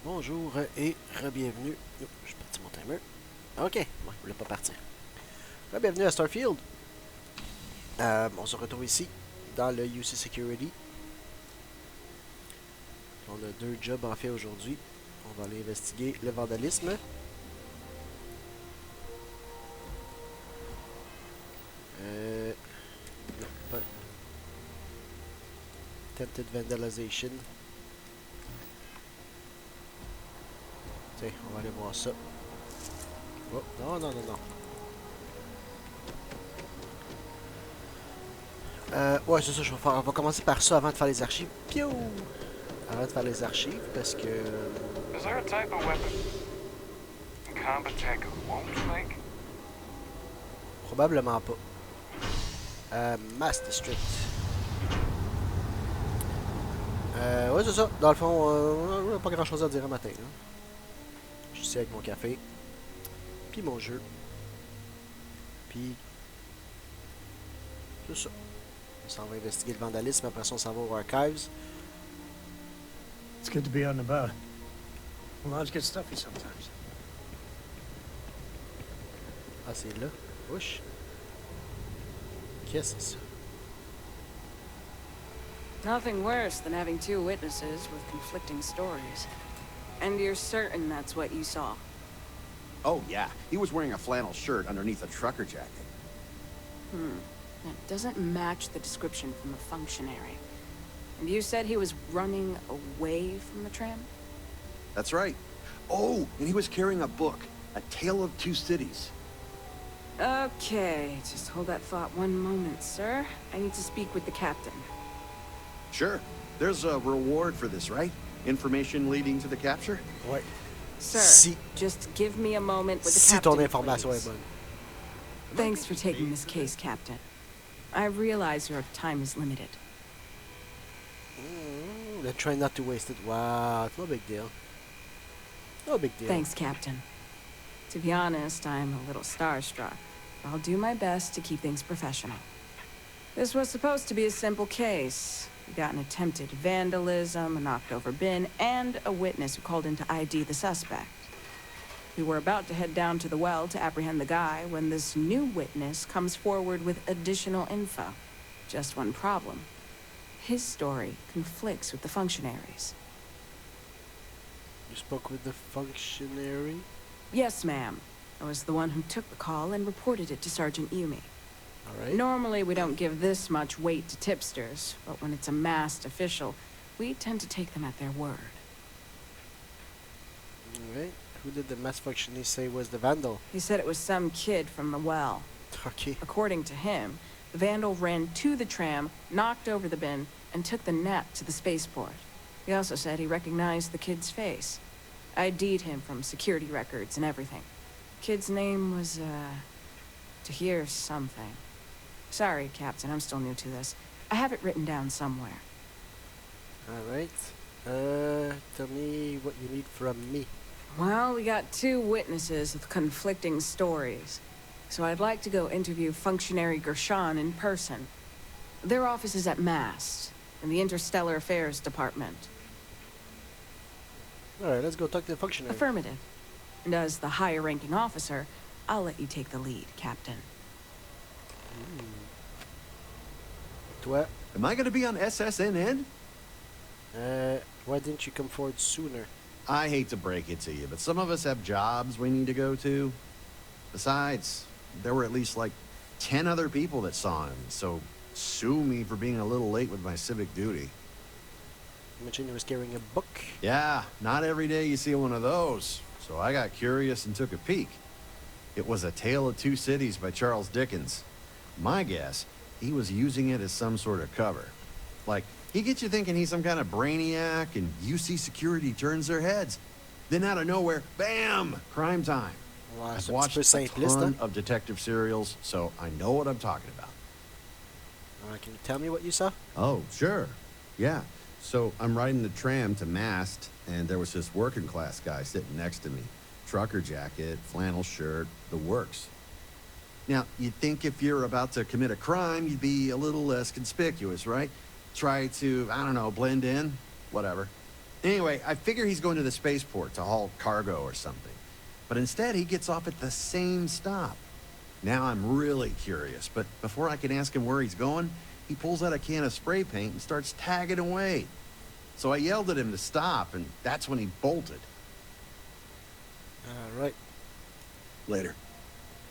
Bonjour et re-bienvenue. Oh, je parti mon timer. Ok, ouais, je voulais pas partir. Bienvenue à Starfield. On se retrouve ici, dans le UC Security. On a deux jobs en fait aujourd'hui. On va aller investiguer le vandalisme. Non, pas. Attempted vandalization. Tiens, on va aller voir ça. Oh, non, non, non, non. Ouais, c'est ça, je vais faire. On va commencer par ça avant de faire les archives. Piou! Avant de faire les archives, parce que. Is there a type of weapon combat tech won't make? Probablement pas. Mass District. Ouais, c'est ça. Dans le fond, pas grand chose à dire un matin. Là. Je suis ici avec mon café. Puis mon jeu. Puis. C'est ça. On s'en va investiguer le vandalisme. Après ça, on s'en va aux archives. It's good to be on the boat. Lodge gets stuffy sometimes. Ah, c'est là. Ouch. Qu'est-ce que c'est ça? Nothing worse than having two witnesses with conflicting stories. And you're certain that's what you saw? Oh, yeah. He was wearing a flannel shirt underneath a trucker jacket. That doesn't match the description from the functionary. And you said he was running away from the tram? That's right. Oh, and he was carrying a book, A Tale of Two Cities. Okay, just hold that thought one moment, sir. I need to speak with the captain. Sure. There's a reward for this, right? Information leading to the capture? Ouais. Sir, Si. just give me a moment with the Si captain, ton information please. est bonne. Thanks for taking this case, Captain. I realize your time is limited. They're trying not to waste it. Wow, it's no big deal. No big deal. Thanks, Captain. To be honest, I'm a little starstruck. I'll do my best to keep things professional. This was supposed to be a simple case. We got an attempted vandalism, a knocked-over bin, and a witness who called in to ID the suspect. We were about to head down to the well to apprehend the guy when this new witness comes forward with additional info. Just one problem. His story conflicts with the functionaries. You spoke with the functionary? Yes, ma'am. I was the one who took the call and reported it to Sergeant Yumi. Alright. Normally, we don't give this much weight to tipsters, but when it's a masked official, we tend to take them at their word. Alright. Who did the mass functionary say was the vandal? He said it was some kid from the well. Okay. According to him, the vandal ran to the tram, knocked over the bin, and took the net to the spaceport. He also said he recognized the kid's face. ID'd him from security records and everything. Kid's name was, Tahir something. Sorry, Captain, I'm still new to this. I have it written down somewhere. Alright. Tell me what you need from me. Well, we got two witnesses with conflicting stories. So I'd like to go interview Functionary Gershon in person. Their office is at MAST, in the Interstellar Affairs Department. Alright, let's go talk to the functionary. Affirmative. And as the higher-ranking officer, I'll let you take the lead, Captain. Toi, Am I going to be on SSNN? why didn't you come forward sooner? I hate to break it to you, but some of us have jobs we need to go to. Besides, there were at least like 10 other people that saw him, so sue me for being a little late with my civic duty. You mentioned he was carrying a book. Yeah, not every day you see one of those, so I got curious and took a peek. It was A Tale of Two Cities by Charles Dickens. My guess, he was using it as some sort of cover. Like, he gets you thinking he's some kind of brainiac, and UC security turns their heads. Then out of nowhere, bam! Crime time. Ouais, I've c'est un watched petit peu a simpliste, ton hein? of detective serials, so I know what I'm talking about. Can you tell me what you saw? Oh, sure. Yeah. So I'm riding the tram to Mast, and there was this working class guy sitting next to me. Trucker jacket, flannel shirt, the works. Now, you'd think if you're about to commit a crime, you'd be a little less conspicuous, right? Try to, I don't know, blend in, whatever. Anyway, I figure he's going to the spaceport to haul cargo or something. But instead, he gets off at the same stop. Now I'm really curious, but before I can ask him where he's going, he pulls out a can of spray paint and starts tagging away. So I yelled at him to stop, and that's when he bolted. Alright. Later.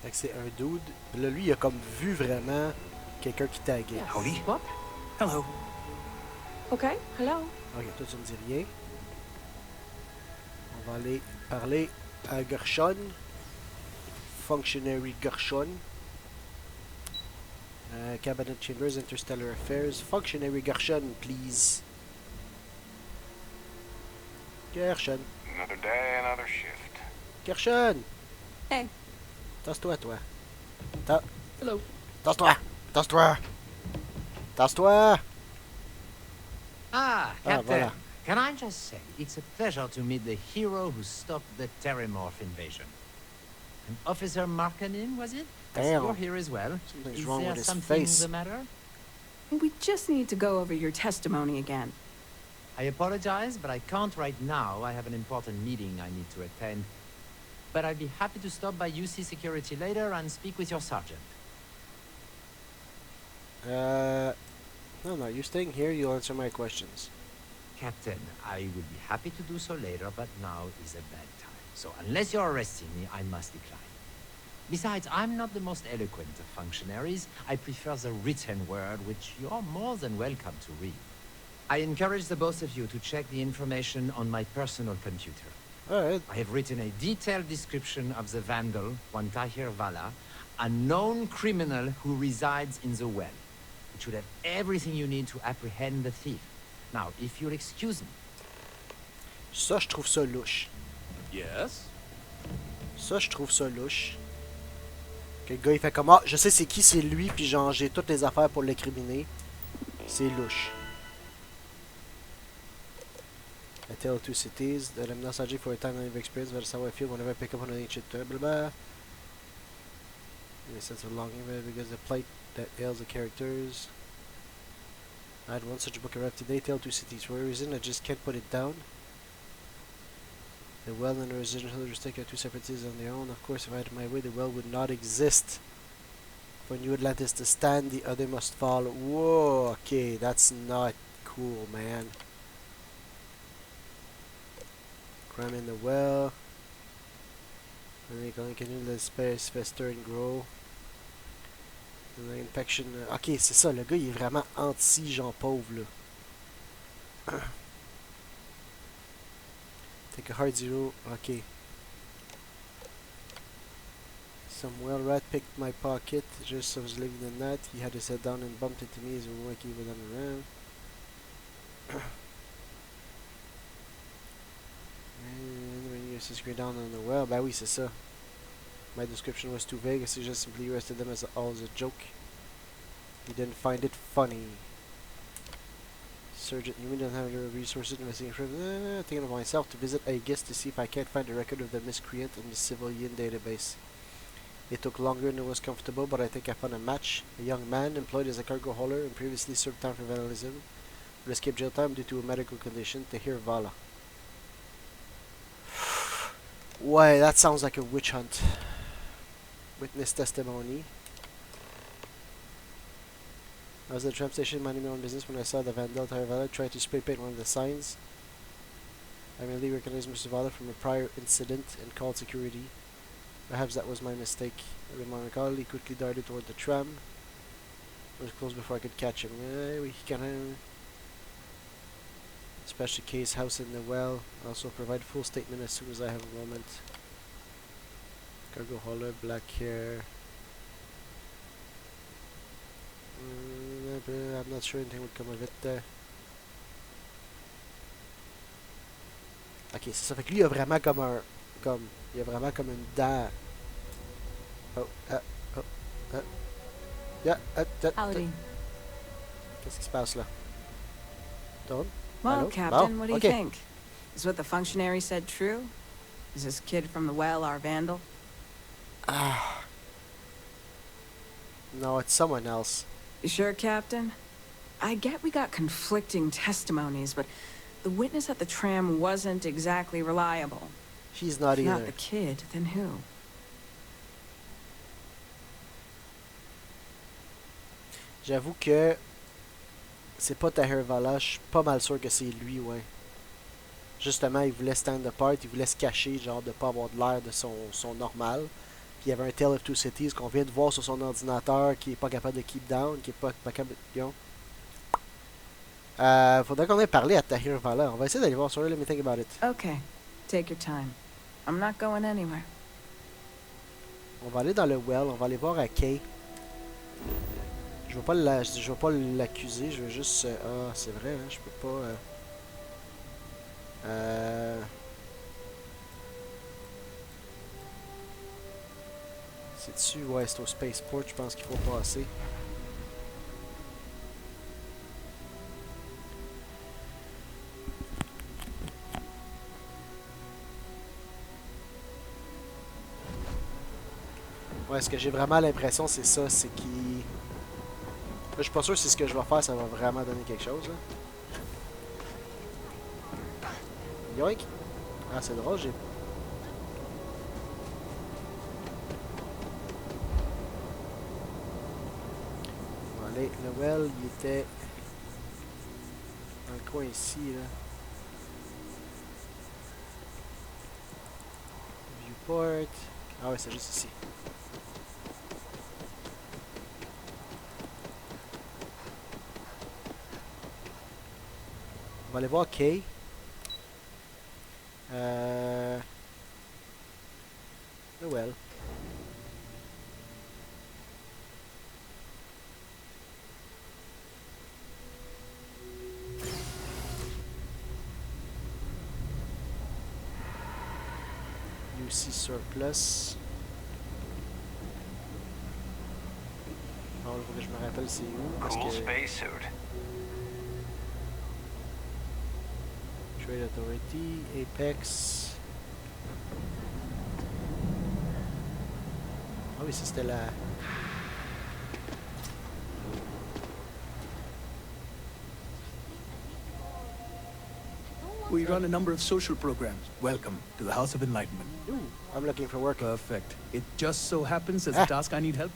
Fait que c'est un dude. Puis là, lui, il a comme vu vraiment quelqu'un qui taguait. Yes. Howdy. What? Hello. Okay, hello. Ok, toi, tu me dis rien. On va aller parler à Gershon. Functionary Gershon. Cabinet Chambers, Interstellar Affairs. Functionary Gershon, please. Gershon. Another day, another shift. Gershon! Hey. Tasse-toi, toi. Hello. Tasse-toi! Tasse-toi! Tasse-toi! Ah, Captain. voilà. Can I just say, it's a pleasure to meet the hero who stopped the Terramorph invasion. And Officer Markkanen, was it? Damn. You're here as well. Something's Is wrong there with his something face. the matter? We just need to go over your testimony again. I apologize, but I can't right now. I have an important meeting I need to attend. But I'd be happy to stop by UC Security later and speak with your sergeant. No, you're staying here, you'll answer my questions. Captain, I would be happy to do so later, but now is a bad time. So unless you're arresting me, I must decline. Besides, I'm not the most eloquent of functionaries. I prefer the written word, which you're more than welcome to read. I encourage the both of you to check the information on my personal computer. Alright. I have written a detailed description of the vandal, one Tahir Vala, a known criminal who resides in the well. It should have everything you need to apprehend the thief. Now, if you'll excuse me. Ça, je trouve ça louche. Yes? Ça, je trouve ça louche. Que le gars, il fait comme, ah, je sais c'est qui, c'est lui, puis genre, j'ai toutes les affaires pour l'incriminer. C'est louche. I tell two cities that I'm not subject for a time of experience, but that's how I feel whenever I pick up on an ancient blah blah. In a sense of longing, because the plight that ails the characters. I had one such book arrive today, Tale of Two Cities. For a reason, I just can't put it down. The well and the residential mistake are two separate cities on their own. Of course, if I had my way, the well would not exist. For New Atlantis to stand, the other must fall. Whoa, okay, that's not cool, man. Crime in the well. And they can continue the space fester and grow. And the infection. Ok, c'est ça, le gars il est vraiment anti-gens pauvres là. Take a hard zero. Ok. Some well rat picked my pocket just as I was leaving the net. He had his head down and bumped into me as we were walking with him around. And when you just screwed down on the well, bah oui, c'est ça. My description was too vague, so I just simply arrested them as all as a joke. He didn't find it funny. Sergeant Newman doesn't have the resources to investigate further. Thinking of myself to visit a guest to see if I can't find a record of the miscreant in the civilian database. It took longer than it was comfortable, but I think I found a match. A young man employed as a cargo hauler and previously served time for vandalism, but escaped jail time due to a medical condition. Tahir Vala. Why, that sounds like a witch hunt. Witness testimony. I was at the tram station minding my own business when I saw the vandal Tahir Vala try to spray paint one of the signs. I immediately recognized Mr. Vala from a prior incident and called security. Perhaps that was my mistake. With my recall, he quickly darted toward the tram. It was close before I could catch him. We can special case house in the well. Also provide full statement as soon as I have a moment. Cargo hauler, black hair. I'm not sure anything would come of it there. Ok, c'est ça. Fait que lui, il a vraiment comme un... il a vraiment comme une dent. Oh, yeah, Howdy. Qu'est-ce qui se passe là? Dawn? Well, Hello? Captain, Oh, what do you okay. think? Is what the functionary said true? Is this kid from the well our vandal? Ah. No, it's someone else. You sure, Captain? I get we got conflicting testimonies, but the witness at the tram wasn't exactly reliable. He's not If not either. the kid, then who? J'avoue que c'est pas Tahir Vala, je suis pas mal sûr que c'est lui, ouais. Justement, il voulait stand apart, il voulait se cacher, genre de pas avoir de l'air de son normal. Puis il y avait un Tale of Two Cities qu'on vient de voir sur son ordinateur qui est pas capable de keep down, qui est pas capable de... Yo. Faudrait qu'on ait parlé à Tahir Vala. On va essayer d'aller voir sur Let me think about it. Okay, take your time. I'm not going anywhere. On va aller dans le well, on va aller voir à Kay. Je veux pas l'accuser, je veux juste... Ah, c'est vrai, hein, je peux pas... C'est dessus, ouais, c'est au spaceport, je pense qu'il faut passer. Ouais, ce que j'ai vraiment l'impression, c'est ça, c'est qu'il... Là, je suis pas sûr si ce que je vais faire, ça va vraiment donner quelque chose, là. Yoink! Ah, c'est drôle, j'ai... Bon, allez, le well, il était... dans le coin ici, là. Viewport... Ah ouais, c'est juste ici. On va aller voir Kay. Well. UC surplus. Bon, il faut que je me rappelle c'est où. Parce Cool que spacesuit. Trade Authority, Apex. Ah oui, ça c'était la... We run a number of social programs. Welcome to the House of Enlightenment. Ooh, I'm looking for work. Perfect. It just so happens there's Ah. a task I need help.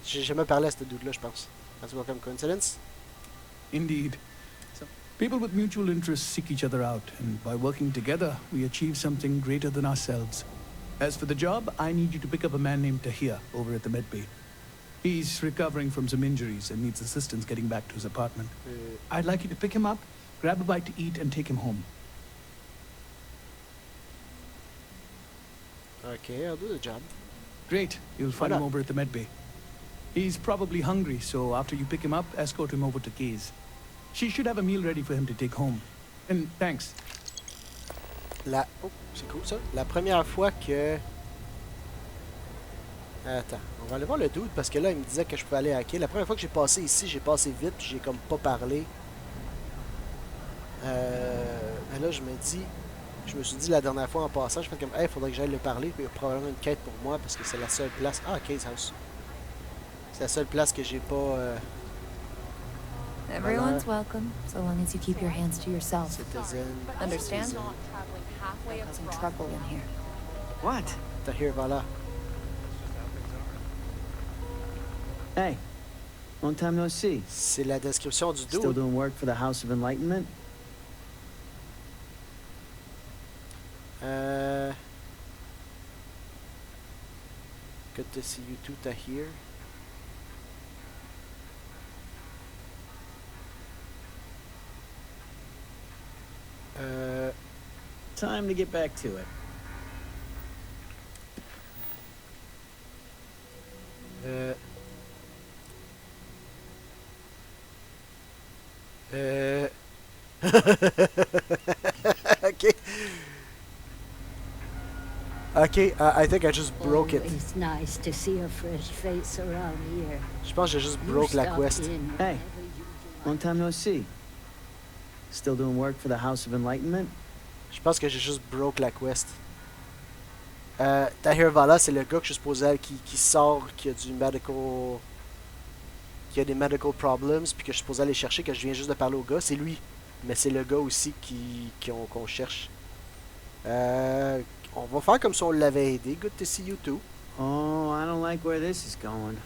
J'ai jamais parlé à ce dude-là, je pense. That's welcome coincidence. Indeed. So, people with mutual interests seek each other out, and by working together, we achieve something greater than ourselves. As for the job, I need you to pick up a man named Tahir over at the medbay. He's recovering from some injuries and needs assistance getting back to his apartment. I'd like you to pick him up, grab a bite to eat, and take him home. Okay, I'll do the job. Great. You'll find Why him not? over at the medbay. He's probably hungry, so after you pick him up, escort him over to Kay's. She should have a meal ready for him to take home. And thanks. Oh, c'est cool ça. La première fois que... Attends, on va aller voir le dude parce que là, il me disait que je pouvais aller hacker. La première fois que j'ai passé ici, j'ai passé vite puis j'ai comme pas parlé. Mais là, je me suis dit la dernière fois en passant, je fais comme, hey, faudrait que j'aille le parler, puis il y a probablement une quête pour moi parce que c'est la seule place. Ah, Case House. C'est la seule place que j'ai pas. Everyone's welcome, so long as you keep your hands to yourself. Citizen. Understand? Citizen. Causing trouble in here. What? Tahir Vala. Hey, long time no see. C'est la description du Still dude. doing work for the House of Enlightenment? Good to see you too, Tahir. Time to get back to it. Okay. Okay, I think I just broke it. Always nice to see a fresh face around here. Je pense que j'ai juste You broke la stop quest. in Hey. whenever you Long time no see. Still doing work for the House of Enlightenment? Je pense que j'ai juste broke la quest. Tahir Vala, c'est le gars que je suis supposé qui sort, qui a du medical... qui a des medical problems, puis que je suis supposé aller chercher, que je viens juste de parler au gars. C'est lui. Mais c'est le gars aussi qu'on cherche. On va faire comme si on l'avait aidé. Good to see you too. Oh, I don't like where this is going.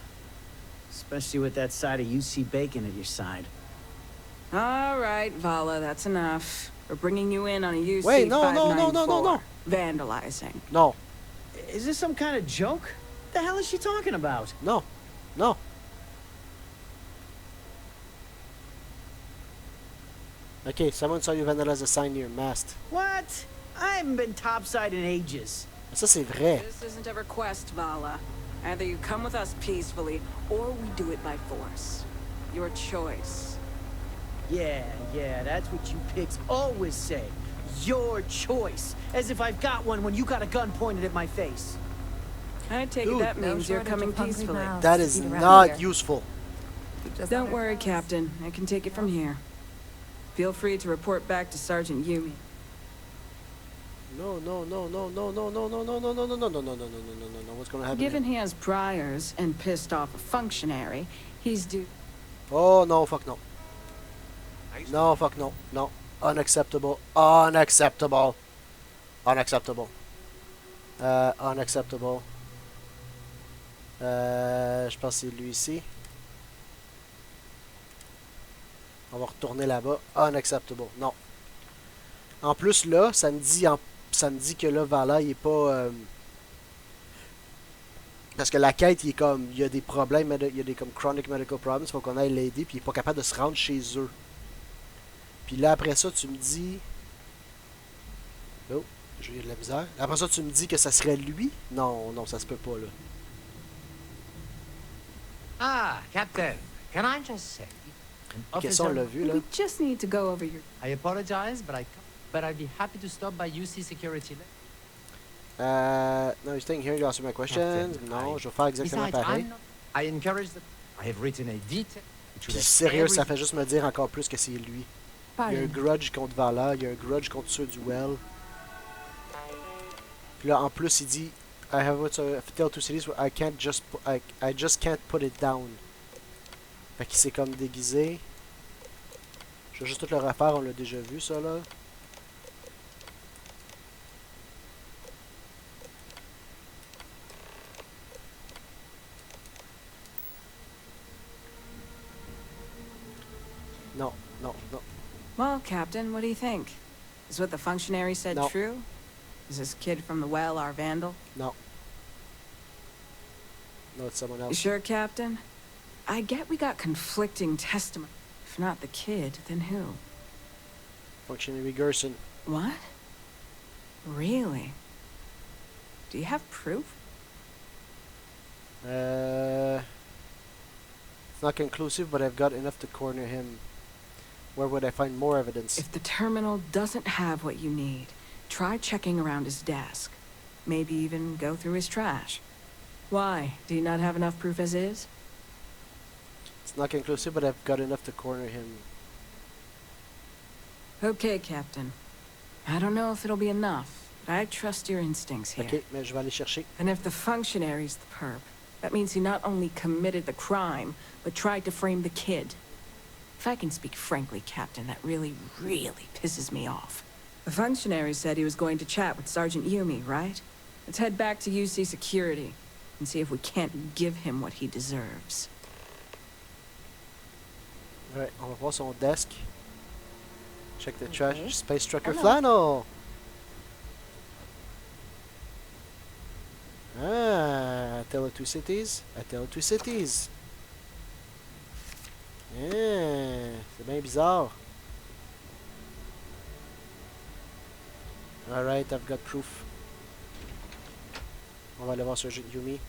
Especially with that side of UC bacon at your side. All right, Vala, that's enough. We're bringing you in on a UC Wait, no, 594. Vandalizing. Non, Is this some kind of joke? What the hell is she talking about? non, non. Okay, someone saw you vandalize a sign near your mast. What? I haven't been topside in ages. Ça, c'est vrai. This isn't a request, Vala. Either you come with us peacefully, or we do it by force. Your choice. Yeah, that's what you pigs always say. Your choice. As if I've got one when you got a gun pointed at my face. I take Dude. it that means you're coming peacefully. That is not useful. Don't worry, Captain. I can take it from here. Feel free to report back to Sergeant Yumi. No, no, no, no, no, no, no, no, no, no, no, no, no, no, no, no, no, no, no, no. What's gonna happen? Given he has priors and pissed off a functionary, he's due. Oh no, fuck no. No, fuck no, no. Unacceptable. Unacceptable. Unacceptable. Unacceptable. Je pense que c'est lui ici. On va retourner là-bas. Unacceptable. Non. En plus, là, ça me dit que là, Vala, il est pas... Parce que la quête, il est comme... Il y a des problèmes, il y a des comme chronic medical problems, il faut qu'on aille l'aider, puis il est pas capable de se rendre chez eux. Puis là, après ça, tu me dis... Oh, j'ai eu de la misère. Après ça, tu me dis que ça serait lui? Non, non, ça se peut pas, là. Ah, Captain, can I just say, an Ok, ça, on officer, l'a vu, là. We just need to go over your... I apologize, but I'd be happy to stop by UC security later. No, you're staying here to answer my questions. Captain, Non, je vais faire exactement Besides, pareil. I encourage the... I have written a detail... which Puis will have sérieux, ça every- fait juste me dire encore plus que c'est lui. Il y a un grudge contre Vala, il y a un grudge contre ceux du Well. Puis là, en plus, il dit I have what's a tale to cities where I just can't put it down. Fait qu'il s'est comme déguisé. Je vais juste tout le refaire, on l'a déjà vu ça là. Non, non, non. Well, Captain, what do you think? Is what the functionary said No. true? Is this kid from the well our vandal? No. No, it's someone You else. sure, Captain? I get we got conflicting testimony. If not the kid, then who? Functionary Gerson. What? Really? Do you have proof? It's not conclusive, but I've got enough to corner him. Where would I find more evidence? If the terminal doesn't have what you need, try checking around his desk. Maybe even go through his trash. Why? Do you not have enough proof as is? It's not conclusive, but I've got enough to corner him. Okay, Captain. I don't know if it'll be enough, but I trust your instincts here. Ok, mais je vais aller chercher. And if the functionary's the perp, that means he not only committed the crime, but tried to frame the kid. If I can speak frankly, Captain, that really, really pisses me off. The functionary said he was going to chat with Sergeant Yumi, right? Let's head back to UC security and see if we can't give him what he deserves. Ouais, on va voir son desk. Check the trash. Okay. Space Trucker Hello. Flannel! Ah, A Tale of Two Cities. A Tale of Two Cities. C'est bien bizarre. Alright, I've got proof. On va aller voir Sergeant Yumi.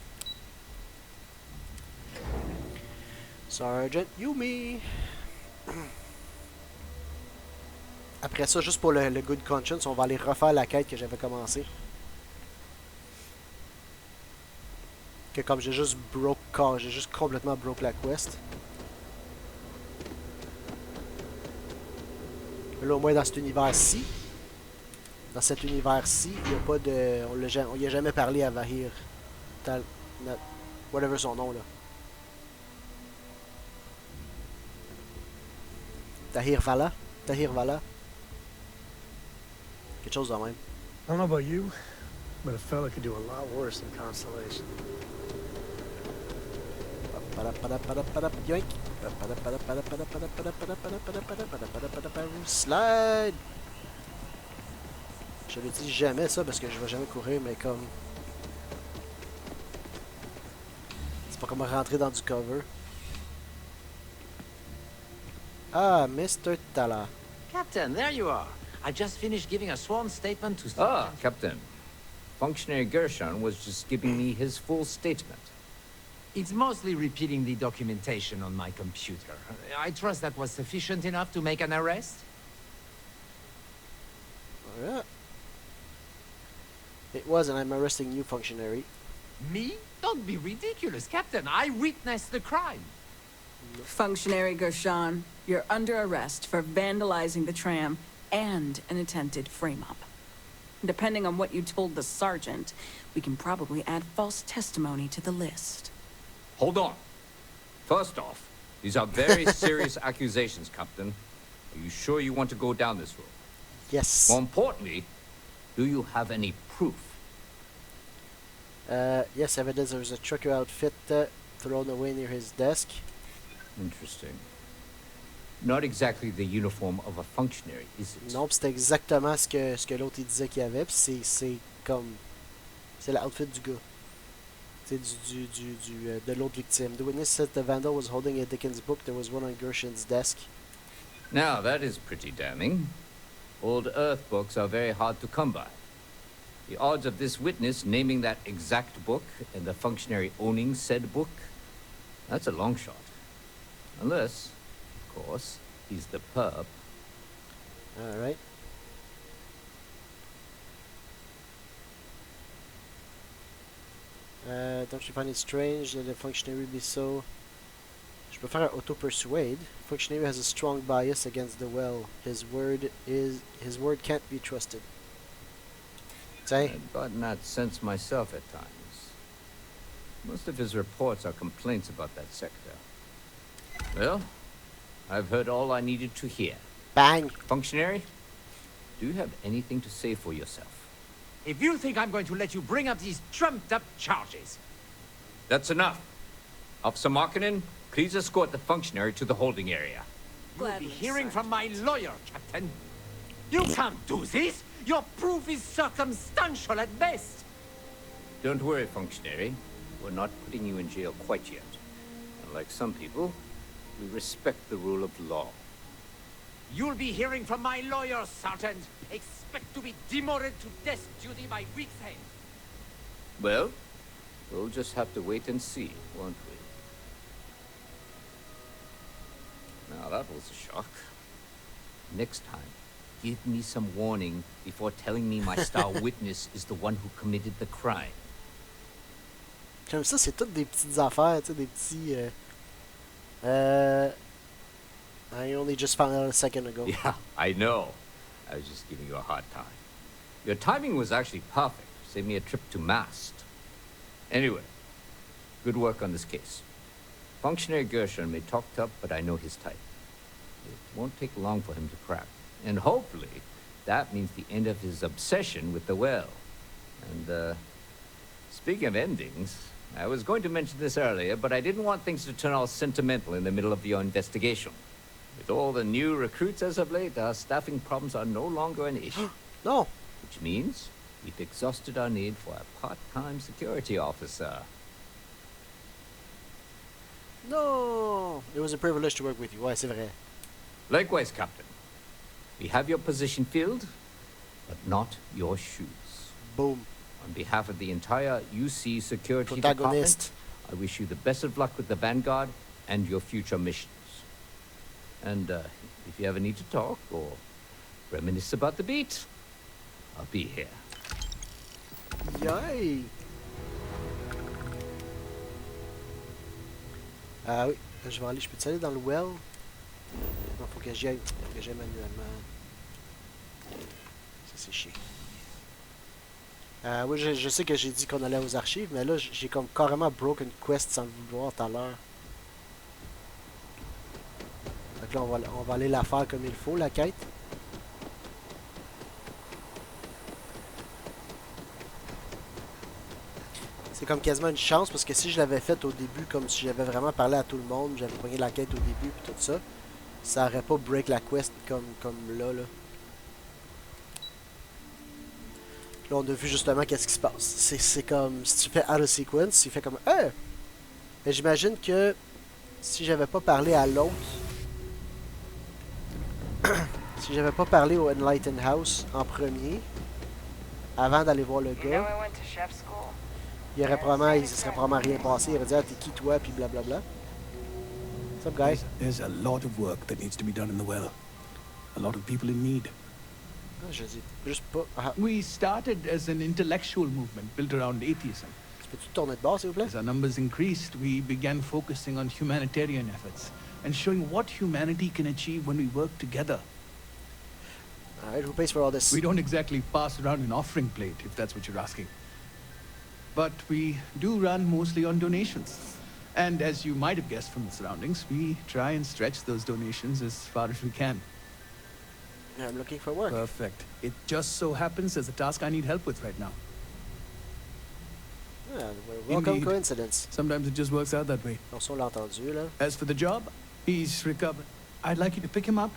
Sergeant Yumi! Après ça, juste pour le good conscience, on va aller refaire la quête que j'avais commencée. Que comme j'ai juste complètement broke la quest. Là, au moins dans cet univers-ci. Dans cet univers-ci, il n'y a pas de. On y a jamais parlé à Vahir. Whatever son nom là. Tahir Vala. Tahirvala. Quelque chose de même. I don't know about you, but a fella could do a lot worse than Constellation. Yoink. Slide. Je ne dis jamais ça parce que je vais jamais courir, mais comme... C'est pas comme rentrer dans du cover. Ah, Mr. Tala. Captain, there you are. I just finished giving a sworn statement to... Ah, Captain. Functionary Gershon was just giving me his full statement. It's mostly repeating the documentation on my computer. I trust that was sufficient enough to make an arrest? Yeah. It was, and I'm arresting you, functionary. Me? Don't be ridiculous, Captain. I witnessed the crime. Functionary Gershon, you're under arrest for vandalizing the tram and an attempted frame-up. Depending on what you told the sergeant, we can probably add false testimony to the list. Hold on. First off, these are very serious accusations, Captain. Are you sure you want to go down this road? Yes. More importantly, do you have any proof? Yes, evidence there was a trucker outfit thrown away near his desk. Interesting. Not exactly the uniform of a functionary, is it? Non, c'était exactement ce que l'autre il disait qu'il y avait, puis c'est comme... C'est l'outfit du gars. C'est de l'autre victime. The witness said the vandal was holding a Dickens book. There was one on Gershon's desk. Now, that is pretty damning. Old Earth books are very hard to come by. The odds of this witness naming that exact book and the functionary owning said book, that's a long shot. Unless, of course, he's the perp. Alright. Don't you find it strange that the functionary be so... Je peux faire un auto-persuade. Functionary has a strong bias against the well. His word can't be trusted. Say? I've gotten that sense myself at times. Most of his reports are complaints about that sector. Well, I've heard all I needed to hear. Bang! Functionary, do you have anything to say for yourself? If you think I'm going to let you bring up these trumped-up charges... That's enough. Officer Markkinen, please escort the functionary to the holding area. You'll be hearing from my lawyer, Captain. You can't do this! Your proof is circumstantial at best! Don't worry, functionary. We're not putting you in jail quite yet. Unlike some people, we respect the rule of law. You'll be hearing from my lawyer, Sergeant. Expect to be demoted to desk duty by week's end. Well, we'll just have to wait and see, won't we? Now, that was a shock. Next time, give me some warning before telling me my star witness is the one who committed the crime. Comme ça, c'est toutes des petites affaires, tu sais, des petits... I only just found out a second ago. Yeah, I know. I was just giving you a hard time. Your timing was actually perfect. Saved me a trip to Mast. Anyway, good work on this case. Functionary Gershon may talk tough, but I know his type. It won't take long for him to crack. And hopefully, that means the end of his obsession with the well. And, speaking of endings, I was going to mention this earlier, but I didn't want things to turn all sentimental in the middle of your investigation. With all the new recruits as of late, our staffing problems are no longer an issue. No. Which means we've exhausted our need for a part-time security officer. No. It was a privilege to work with you. Ouais, c'est vrai. Likewise, Captain. We have your position filled, but not your shoes. Boom. On behalf of the entire UC Security Protagonist. Department, I wish you the best of luck with the Vanguard and your future missions. And if you ever need to talk or reminisce about the beat, I'll be here. Yay! Ah oui, je vais aller, je peux-tu aller dans le well? Non, faut que j'y aille manuellement. Ça, c'est chiant. Oui, je sais que j'ai dit qu'on allait aux archives, mais là, j'ai comme carrément broken quest sans le vouloir tout à l'heure. Donc là, on va aller la faire comme il faut, la quête. C'est comme quasiment une chance parce que si je l'avais faite au début, comme si j'avais vraiment parlé à tout le monde, j'avais pogné la quête au début puis tout ça, ça aurait pas break la quest comme là. Là, on a vu justement qu'est-ce qui se passe. C'est comme si tu fais out of sequence, il fait comme mais j'imagine que si j'avais pas parlé à l'autre, si j'avais pas parlé au Enlightened House en premier, avant d'aller voir le gars, il serait probablement rien passé. Il aurait dit t'es qui toi, puis blablabla. What's up, guys? There's a lot of work that needs to be done in the well. A lot of people in need. Ah, je dis juste pas. Ah. We started as an intellectual movement built around atheism. Tu peux-tu tourner de bord, s'il vous plaît? As our numbers increased, we began focusing on humanitarian efforts and showing what humanity can achieve when we work together. Alright, who pays for all this? We don't exactly pass around an offering plate, if that's what you're asking. But we do run mostly on donations. And as you might have guessed from the surroundings, we try and stretch those donations as far as we can. I'm looking for work. Perfect. It just so happens there's a task I need help with right now. Ah, welcome Indeed. Coincidence. Sometimes it just works out that way. On l'a entendu, là. As for the job, he's recovered. I'd like you to pick him up.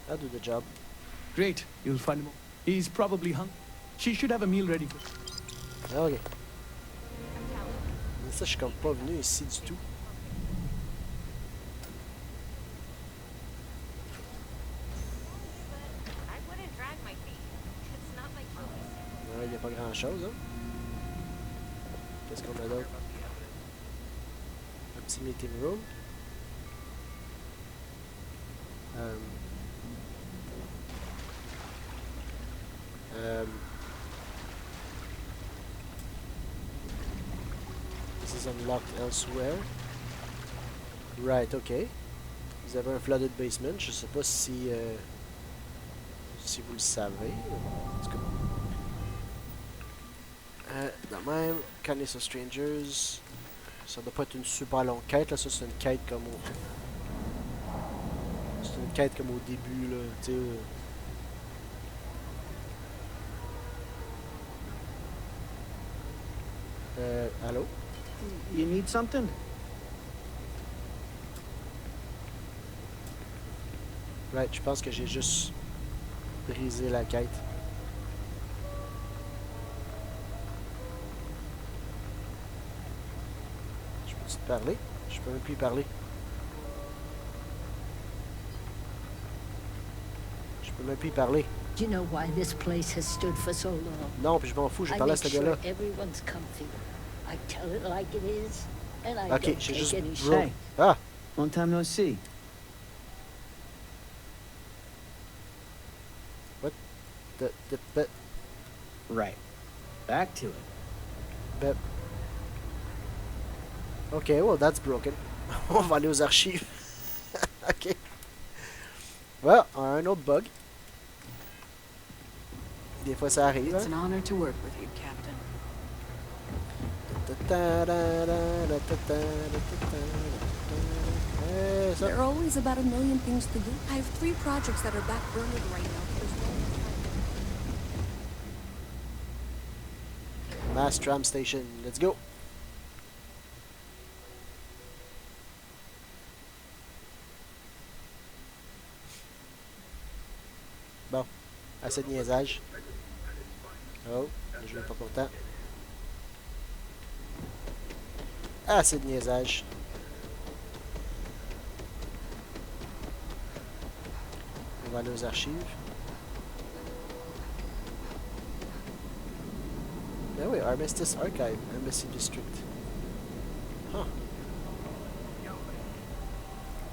I'll do the job. Great. You'll find him. He's probably hungry. She should have a meal ready for Ok. Mais ça, je suis comme pas venu ici du tout. Il n'y a pas grand chose, hein. Qu'est-ce qu'on a d'autre? Un petit meeting room. This is unlocked elsewhere. Right, ok. Vous avez un flooded basement. Je sais pas si si vous le savez. En tout cas. De même, Kindness of Strangers. Ça doit pas être une super longue quête, là. Ça, c'est une quête comme au... C'est une quête comme au début, là. Tu sais... allô? You need something? Right, je pense que j'ai juste brisé la quête. Je peux-tu te parler? Je peux même plus y parler. Je peux même plus y parler. Do you know why this place has stood for so long? Non, puis je m'en fous, je parlais à ce gars-là. Everyone's comfy. I tell it like it is, and I Ok, don't j'ai take juste any bro. shit. Ah! Long time no see. But, Right. Back to it. but... Ok, well, that's broken. On va aller aux archives. Ok. Well, un autre bug. Des fois, ça arrive. It's an honor to work with you, Captain. There are always about 1 million things to do. I have 3 projects that are backburnered right now. Mass tram station. Let's go. Bon. Assez de niaisage. Oh, je vais pas content. Assez de niaisage. On va aller aux archives. Ben oui, Armistice Archive, Embassy District. Huh.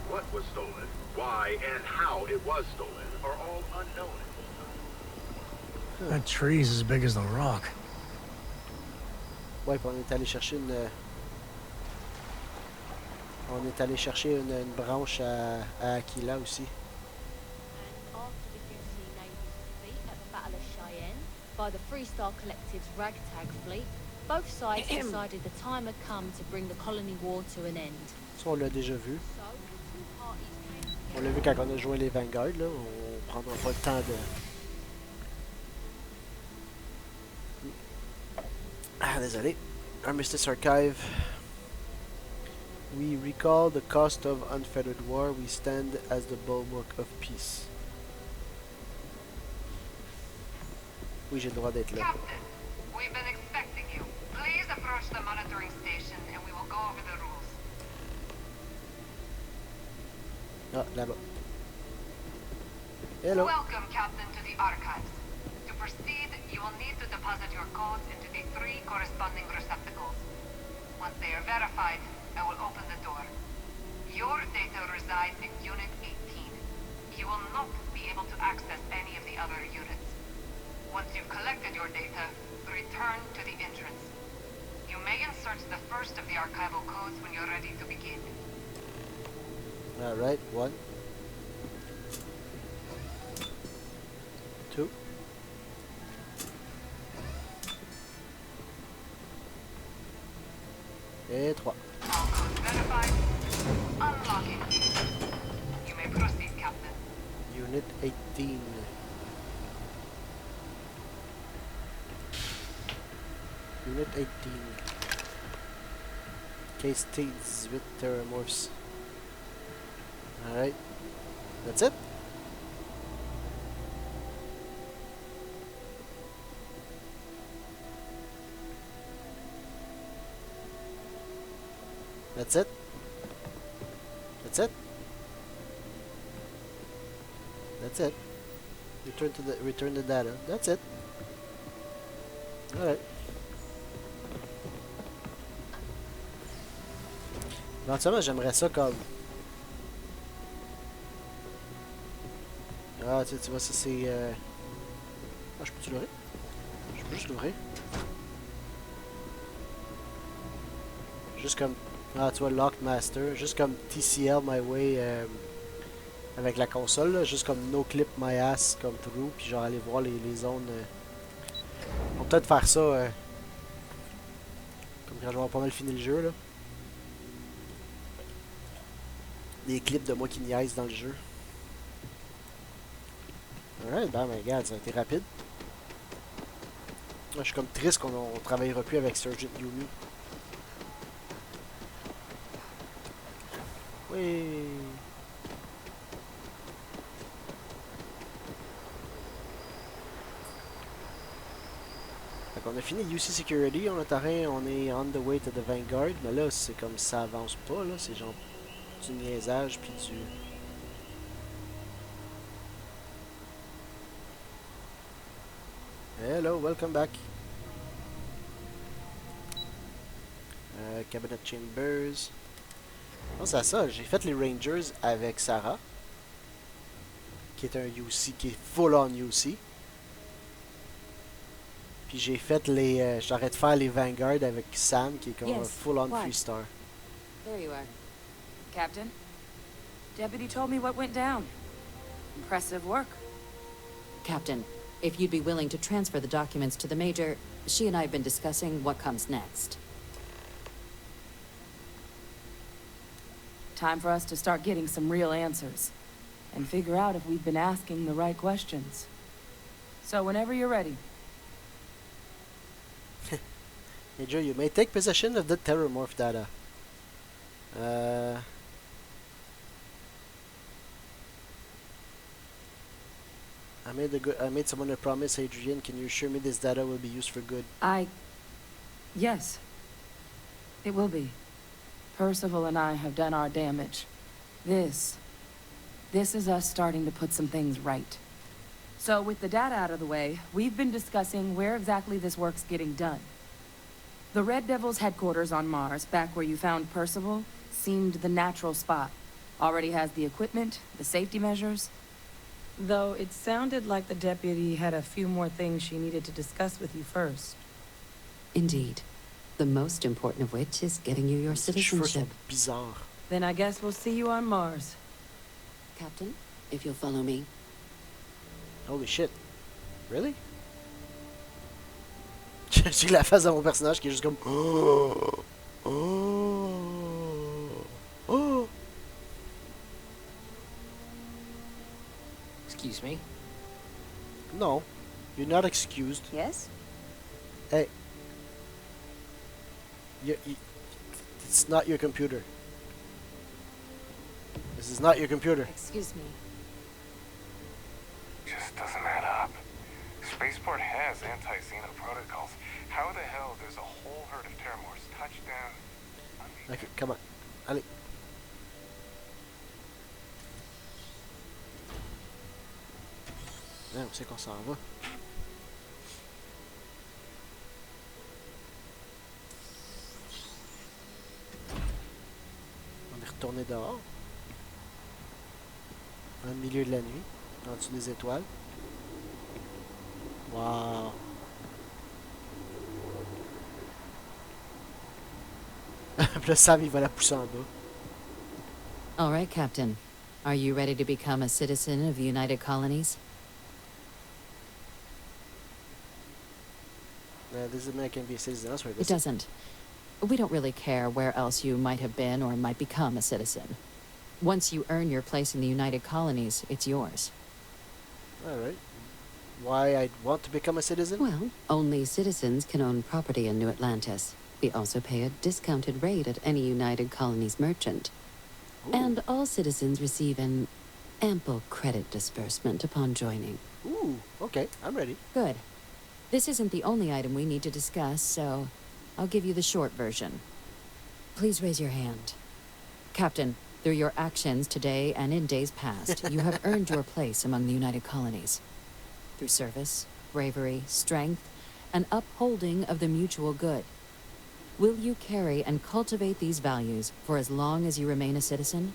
What was stolen, why and how it was stolen are all unknown. That tree's as big as the rock. Ouais, puis on est allé chercher une... On est allé chercher une branche à Aquila aussi. By the Freestar Collective's ragtag fleet, both sides decided the time had come to bring the colony war to an end. Ça, on l'a déjà vu. So, the two parties came On l'a vu quand on a joué les Vanguard, là. On prendra pas le temps de... Ah, désolé. Armistice Archive. We recall the cost of unfettered war. We stand as the bulwark of peace. Oui, j'ai le droit d'être là. Captain, we've been expecting you. Please approach the monitoring station and we will go over the rules. Ah, là-bas. Hello. Welcome, Captain, to the archives. To proceed, you will need to deposit your codes into the 3 corresponding receptacles. Once they are verified, I will open the door. Your data resides in Unit 18. You will not be able to access any of the other units. Once you've collected your data, return to the entrance. You may insert the first of the archival codes when you're ready to begin. Alright, 1. 2. Et 3. All codes verified. Unlocking. You may proceed, Captain. Unit 18. Unit 18. Case T18 Terramorphs. Alright. That's it? That's it? That's it? That's it. Return the data. That's it. Alright. Éventuellement, j'aimerais ça comme... Ah, tu vois, ça c'est... Ah, je peux-tu l'ouvrir? Je peux juste l'ouvrir. Juste comme... Ah, tu vois, Locked Master. Juste comme TCL My Way avec la console, là. Juste comme No Clip My Ass comme True. Puis genre aller voir les zones... On peut peut-être faire ça... comme quand je vais avoir pas mal fini le jeu, là. Des clips de moi qui niaise dans le jeu. Alright, ben regarde, ça a été rapide. Moi, je suis comme triste qu'on ne travaillera plus avec Sergeant Yumi. Oui. Fait qu'on a fini UC Security, on est on the way to the Vanguard, mais là c'est comme ça avance pas, là, c'est genre du niaisage puis du... Hello, welcome back. Cabinet Chambers. Non, c'est ça, j'ai fait les Rangers avec Sarah, qui est un UC, qui est full on UC. Puis j'ai fait les... j'arrête de faire les Vanguard avec Sam, qui est comme un full on 3-star. There you are. Captain, Deputy told me what went down. Impressive work. Captain, if you'd be willing to transfer the documents to the Major, she and I have been discussing what comes next. Time for us to start getting some real answers. And figure out if we've been asking the right questions. So whenever you're ready. Major, you may take possession of the Terramorph data. I made someone a promise, Adrian. Can you assure me this data will be used for good? Yes. It will be. Percival and I have done our damage. This is us starting to put some things right. So with the data out of the way, we've been discussing where exactly this work's getting done. The Red Devil's headquarters on Mars, back where you found Percival, seemed the natural spot. Already has the equipment, the safety measures. Though it sounded like the deputy had a few more things she needed to discuss with you first. Indeed. The most important of which is getting you your citizenship. Bizarre. Then I guess we'll see you on Mars. Captain, if you'll follow me. Holy shit. Really? J'ai la face de mon personnage qui est juste comme... Oh, oh, oh. excuse me? No. You're not excused. Yes? Hey. It's not your computer. This is not your computer. Excuse me. Just doesn't add up. Spaceport has anti-Xeno protocols. How the hell does a whole herd of Terramors touch down? Okay, come on. Allez. Où c'est qu'on s'en va? On est retourné dehors. Dans le milieu de la nuit. En dessous des étoiles. Wow. Puis là, Sam, il va la pousser en bas. All right, Captain. Are you ready to become a citizen of the United Colonies? This is American be a citizen elsewhere. It doesn't. We don't really care where else you might have been or might become a citizen. Once you earn your place in the United Colonies, it's yours. Alright. Why I'd want to become a citizen? Well, only citizens can own property in New Atlantis. We also pay a discounted rate at any United Colonies merchant. Ooh. And all citizens receive an ample credit disbursement upon joining. Ooh, okay, I'm ready. Good. This isn't the only item we need to discuss, so I'll give you the short version. Please raise your hand. Captain, through your actions today and in days past, you have earned your place among the United Colonies. Through service, bravery, strength, and upholding of the mutual good. Will you carry and cultivate these values for as long as you remain a citizen?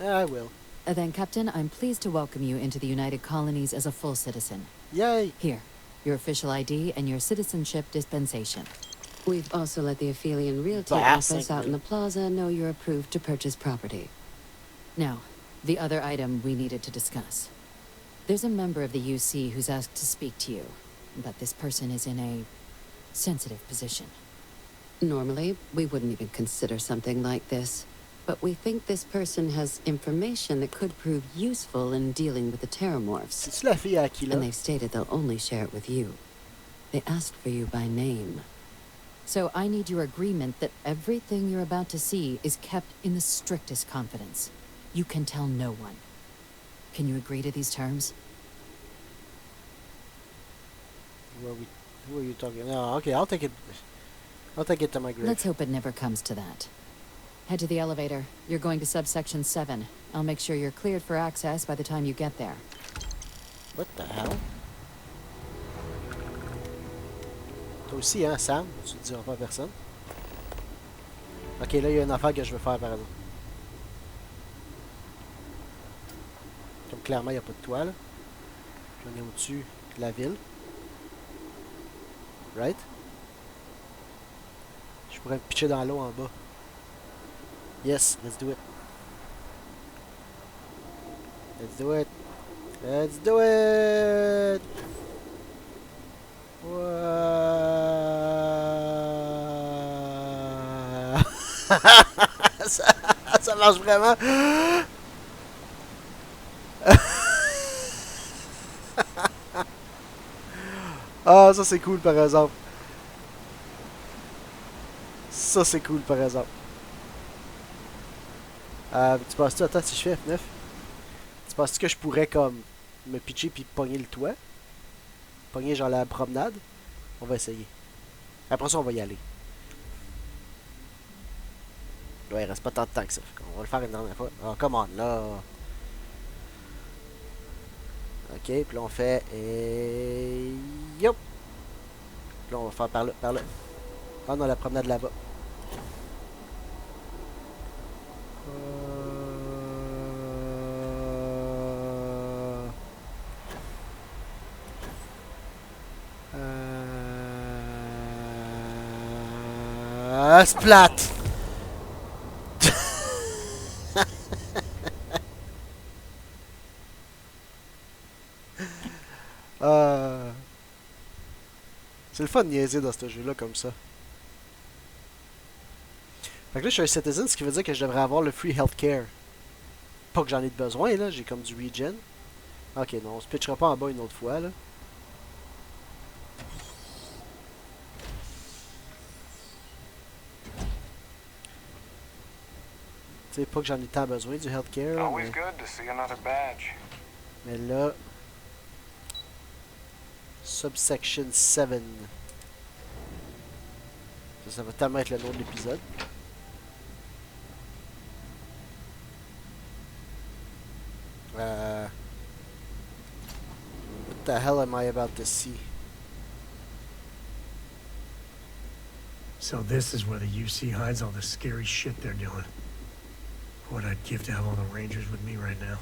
I will. Then, Captain, I'm pleased to welcome you into the United Colonies as a full citizen. Yay! Here, your official ID and your citizenship dispensation. We've also let the Aphelion Realty office out in the plaza know you're approved to purchase property. Now, the other item we needed to discuss. There's a member of the UC who's asked to speak to you, but this person is in a sensitive position. Normally, we wouldn't even consider something like this. But we think this person has information that could prove useful in dealing with the Terramorphs. C'est-tu la fille à Aquila? And they've stated they'll only share it with you. They asked for you by name. So I need your agreement that everything you're about to see is kept in the strictest confidence. You can tell no one. Can you agree to these terms? Who are you talking? No, okay, I'll take it. I'll take it to my grave. Let's hope it never comes to that. Head to the elevator. You're going to subsection 7. I'll make sure you're cleared for access by the time you get there. What the hell? Toi aussi, hein, Sam? Tu ne diras pas à personne. Ok, là, il y a une affaire que je veux faire, par exemple. Comme clairement, il n'y a pas de toit, là. Puis on est au-dessus de la ville. Right? Je pourrais me pitcher dans l'eau en bas. Yes, let's do it. Let's do it. Let's do it. Ça marche vraiment. Ah, ça c'est cool par exemple. Ça c'est cool par exemple. Tu penses-tu, attends, si je fais F9, tu penses-tu que je pourrais comme me pitcher puis pogner le toit? Pogner genre la promenade? On va essayer. Après ça, on va y aller. Ouais, il reste pas tant de temps que ça. On va le faire une dernière fois. Oh, come on, là. Ok, puis là on fait... Et... Yop! Puis là on va faire par là, par là. Ah non, la promenade là-bas. Splat! C'est le fun de niaiser dans ce jeu-là comme ça. Fait que là, je suis un citizen, ce qui veut dire que je devrais avoir le free healthcare. Pas que j'en ai de besoin, là. J'ai comme du regen. Ok, non, on se pitchera pas en bas une autre fois, là. Tu sais, pas que j'en ai tant besoin du healthcare, là, Always good to see another badge. mais là... Subsection 7. Ça va tellement être le nom de l'épisode. What the hell am I about to see? So this is where the UC hides all the scary shit they're doing. What I'd give to have all the Rangers with me right now.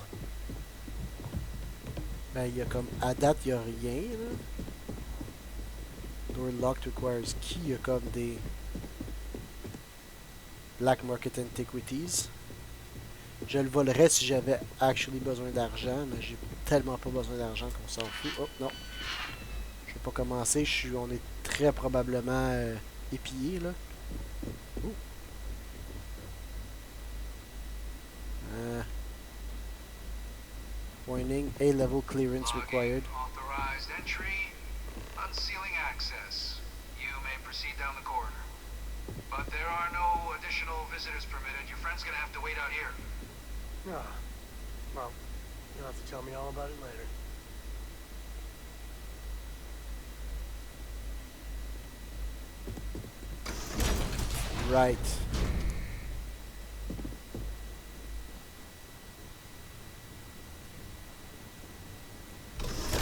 Ben, il y a comme... À date, il y a rien, là. Door locked requires key. Il y a comme des... Black Market Antiquities. Je le volerais si j'avais actually besoin d'argent, mais j'ai tellement pas besoin d'argent qu'on s'en fout. Oh, non. Je vais pas commencer. On est très probablement épillé, là. Ouh. Warning, A-level clearance required. Authorized entry, unsealing access. You may proceed down the corridor. But there are no additional visitors permitted. Your friend's gonna have to wait out here. Ah, well, you'll have to tell me all about it later. Right.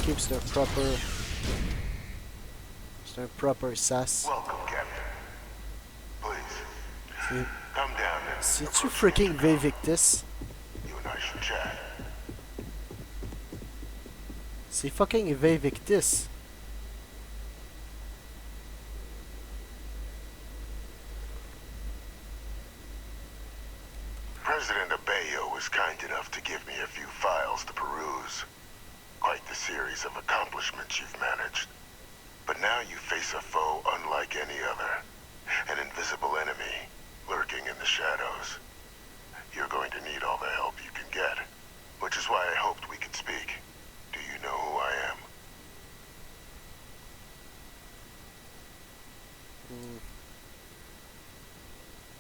Keeps the proper... It's a proper sass. Welcome, Captain. Please, come down and... C'est-tu freaking Vivictus? You and I should chat. C'est fucking Vivictus. President Abeyo was kind enough to give me a few files to peruse. Quite the series of accomplishments you've managed. But now you face a foe unlike any other. An invisible enemy, lurking in the shadows. You're going to need all the help you can get. Which is why I hoped we could speak. Do you know who I am?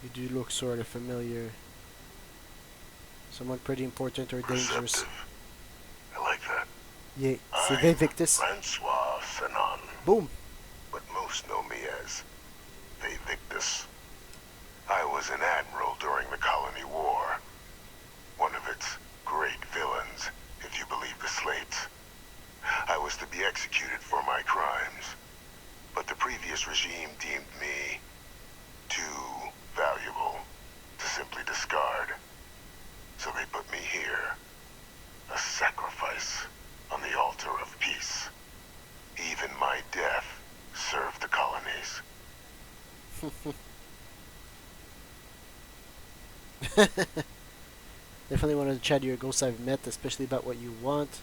You do look sort of familiar. Someone pretty important or dangerous. I like that. Yeah, c'est Vivictus. Francois Fanon. Boom. But most know me as Vivictus. I was an admiral during the Colony War. One of its great villains, if you believe the slates. I was to be executed for my crimes. But the previous regime deemed me too valuable to simply discard. So they put me here. A sacrifice on the altar of peace. Even my death served the colonies. Definitely one of the chattier ghosts I've met, especially about what you want.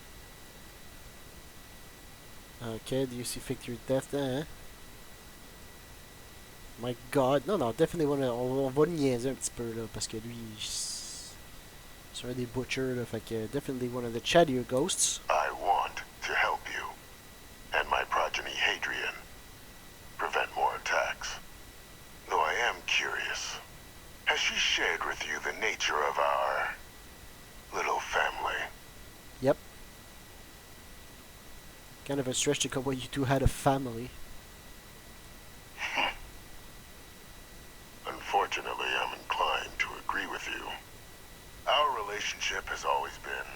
Okay, do you see fake your death? My god, non, definitely on va le niaiser un petit peu là, parce que lui, c'est un des butchers là, fait que definitely one of the chattier ghosts. I want to help you, and my progeny Hadrian, prevent more attacks. Though I am curious, has she shared with you the nature of our little family? Yep. Kind of a stretch to come when you two had a family. Unfortunately, I'm inclined to agree with you. Our relationship has always been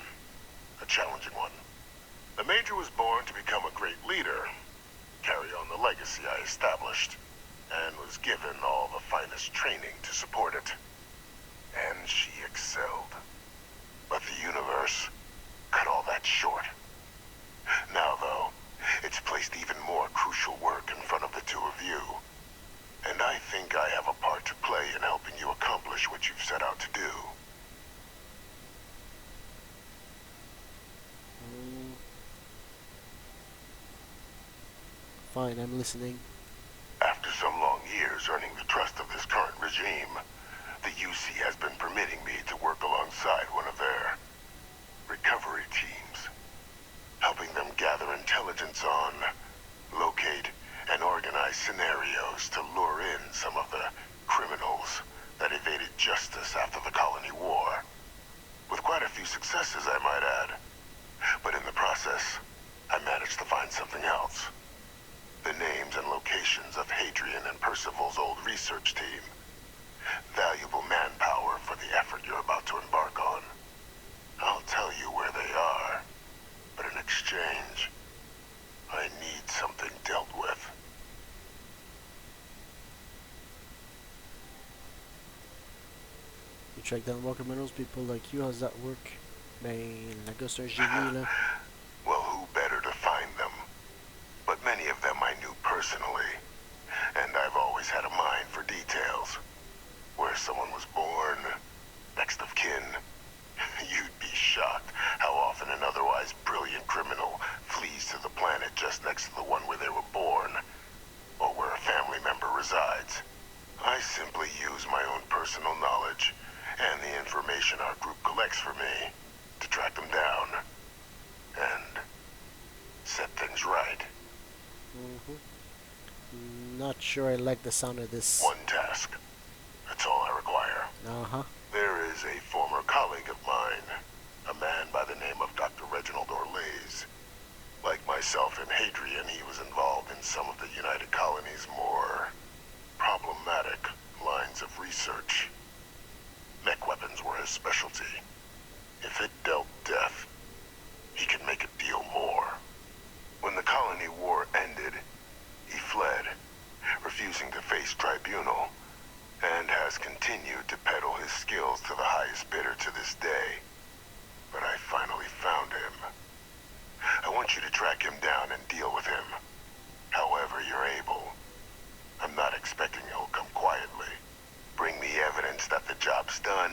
a challenging one. The Major was born to become a great leader, carry on the legacy I established, and was given all the finest training to support it. And she excelled. But the universe cut all that short. Now, though, it's placed even more crucial work in front of the two of you. And I think I have a part to play in helping you accomplish what you've set out to do. Fine, I'm listening. After some long years earning the trust of this current regime, the UC has been permitting me to work alongside one of their recovery teams, helping them gather intelligence on, locate, and organize scenarios to lure in some of the criminals that evaded justice after the colony war. With quite a few successes, I might add. But in the process, I managed to find something else. The names and locations of Hadrian and Percival's old research team. Valuable manpower for the effort you're about to embark on. I'll tell you where they are, but in exchange, I need something dealt with. You track down war criminals, people like you. How's that work? Ben, la gars, c'est un génie, là. Well, who better to find them? But many of them I knew personally, and I've always had a mind for details. Where someone was born, next of kin. You'd be shocked how often an otherwise brilliant criminal flees to the planet just next to the one where they were born, or where a family member resides. I simply use my own personal knowledge and the information our group collects for me to track them down and set things right. Not sure I like the sound of this. One task. That's all I require. Uh-huh. There is a former colleague of mine, a man by the name of Dr. Reginald Orlaise. Like myself and Hadrian, he was involved in some of the United Colony's more problematic lines of research. Mech weapons were his specialty. If it dealt death, he could make a deal more. When the colony war ended, he fled, refusing to face tribunal, and has continued to peddle his skills to the highest bidder to this day. But I finally found him. I want you to track him down and deal with him. However you're able. I'm not expecting he'll come quietly. Bring me evidence that the job's done,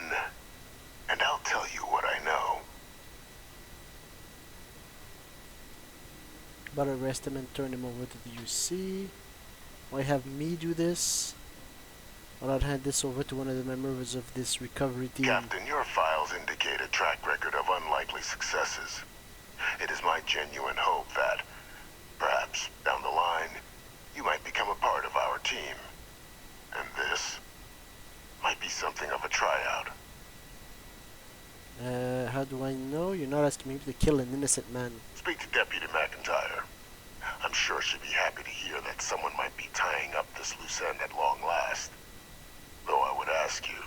and I'll tell you what I know. But arrest him and turn him over to the UC. Why have me do this? I'll not hand this over to one of the members of this recovery team. Captain, your files indicate a track record of unlikely successes. It is my genuine hope that, perhaps, down the line, you might become a part of our team. And this might be something of a tryout. How do I know? You're not asking me to kill an innocent man. Speak to Deputy McIntyre. I'm sure she'd be happy to hear that someone might be tying up this loose end at long last. Though I would ask you,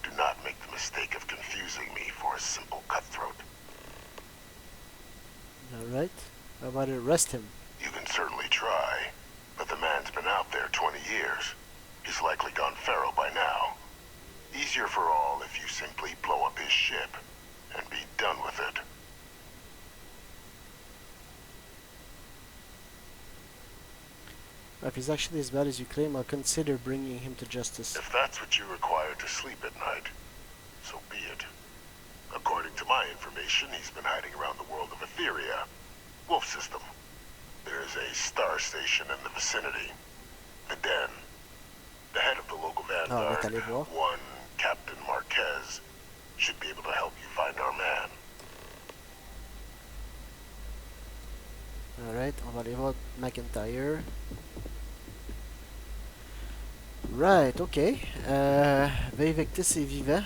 do not make the mistake of confusing me for a simple cutthroat. Alright. How about arrest him? You can certainly try, but the man's been out there 20 years. He's likely gone feral by now. Easier for all if you simply blow up his ship and be done with it. If he's actually as bad as you claim, I'll consider bringing him to justice. If that's what you require to sleep at night, so be it. According to my information, he's been hiding around the world of Etheria. Wolf system. There's a star station in the vicinity. The Den. The head of the local vanguard, one Captain Marquez, should be able to help you find our man. Alright, on va aller voir McIntyre. Right, ok. Veivectis est vivant.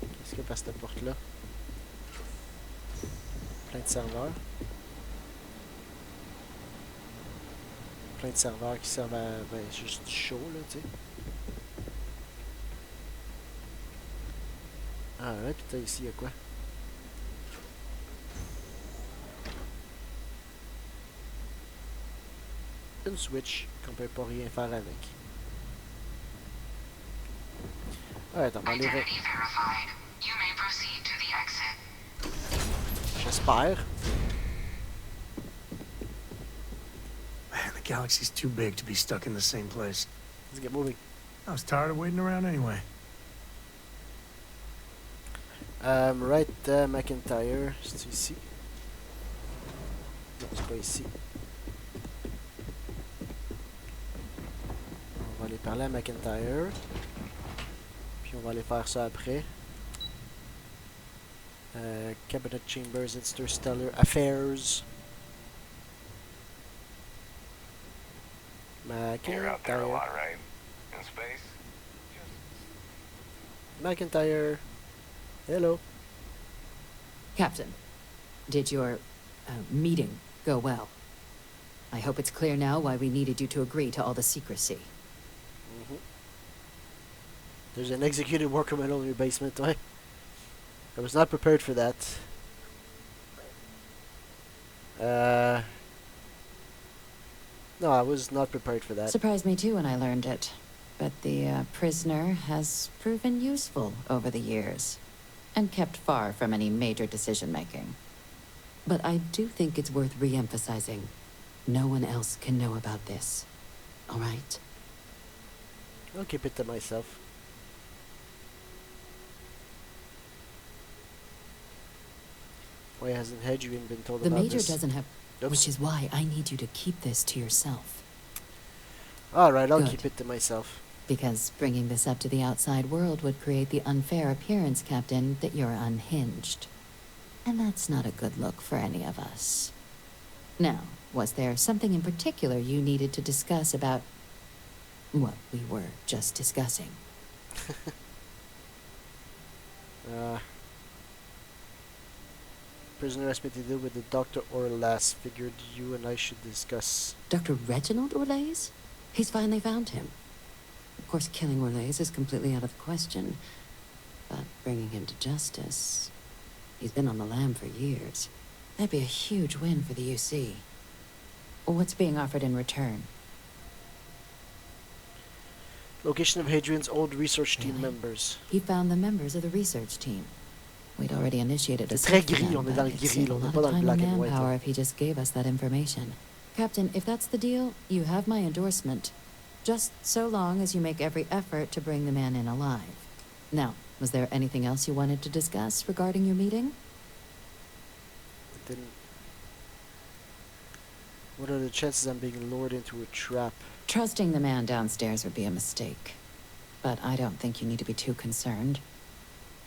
Qu'est-ce qu'il y a par cette porte-là? Plein de serveurs. Plein de serveurs qui servent à juste du show, là, tu sais. Alright, putain, ici, il y a quoi? Une switch qu'on peut pas rien faire avec. Alright, on va aller voir. J'espère. Man, the galaxy's too big to be stuck in the same place. Let's get moving. I was tired of waiting around anyway. Right, McIntyre, c'est ici. Non, c'est pas ici. On va aller parler à McIntyre. Puis on va aller faire ça après. Cabinet Chambers, Interstellar Affairs. You're out there a lot, right? In space? McIntyre. Hello. Captain, did your meeting go well? I hope it's clear now why we needed you to agree to all the secrecy. There's an executed war criminal in your basement, right? I was not prepared for that. No, I was not prepared for that. Surprised me too when I learned it. But the prisoner has proven useful over the years, and kept far from any major decision-making. But I do think it's worth re-emphasizing. No one else can know about this. All right? I'll keep it to myself. Why hasn't Hadrian been told The about Major this? doesn't have... Oops. Which is why I need you to keep this to yourself. Alright, I'll Good. keep it to myself. Because bringing this up to the outside world would create the unfair appearance, Captain, that you're unhinged. And that's not a good look for any of us. Now, was there something in particular you needed to discuss about what we were just discussing? Prisoner asked me to deal with the Dr. Orlas. Figured you and I should discuss. Dr. Reginald Orlays? He's finally found him. Of course, killing Orlays is completely out of the question. But bringing him to justice... He's been on the lam for years. That'd be a huge win for the UC. What's being offered in return? Location of Hadrian's old research team members. He found the members of the research team. We'd already initiated a C'est très search for gris, them, on est but dans le it'd gris, save là, a on est lot pas of dans le time black and and white, manpower là. if he just gave us that information. Captain, if that's the deal, you have my endorsement. Just so long as you make every effort to bring the man in alive. Now, was there anything else you wanted to discuss regarding your meeting? Didn't. What are the chances I'm being lured into a trap? Trusting the man downstairs would be a mistake. But I don't think you need to be too concerned.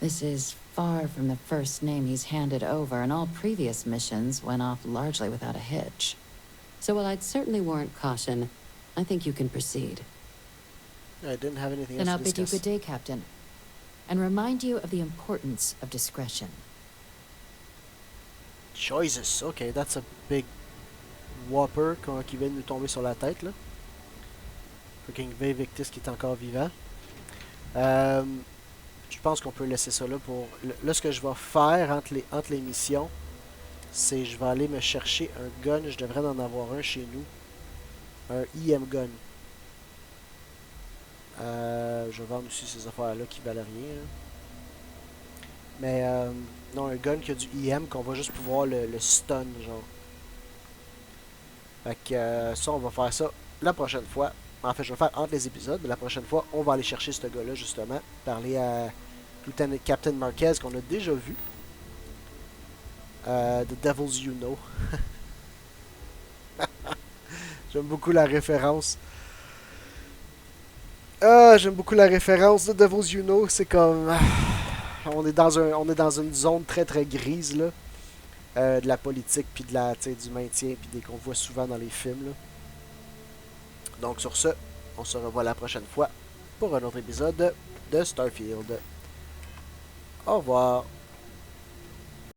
This is far from the first name he's handed over, and all previous missions went off largely without a hitch. So while I'd certainly warrant caution, I think you can proceed. I didn't have anything Then else I'll to bid you discuss. good day, Captain. And remind you of the importance of discretion. Jesus, okay, that's a big whopper qui vient de nous tomber sur la tête, là. Fucking Victis qui est encore vivant. Je pense qu'on peut laisser ça là pour... Là, ce que je vais faire entre les missions, c'est je vais aller me chercher un gun. Je devrais en avoir un chez nous. Un IM gun. Je vais vendre aussi ces affaires-là qui valent rien. Hein. Mais non, un gun qui a du IM qu'on va juste pouvoir le stun, genre. Fait que ça, on va faire ça la prochaine fois. En fait, je vais le faire entre les épisodes, mais la prochaine fois, on va aller chercher ce gars-là, justement. Parler à Lieutenant Captain Marquez, qu'on a déjà vu. The Devil's You Know. J'aime beaucoup la référence. J'aime beaucoup la référence. The Devil's You Know, c'est comme... on est dans une zone très très grise, là. De la politique, puis de la, du maintien, puis qu'on voit souvent dans les films, là. Donc sur ce, on se revoit la prochaine fois pour un autre épisode de Starfield. Au revoir.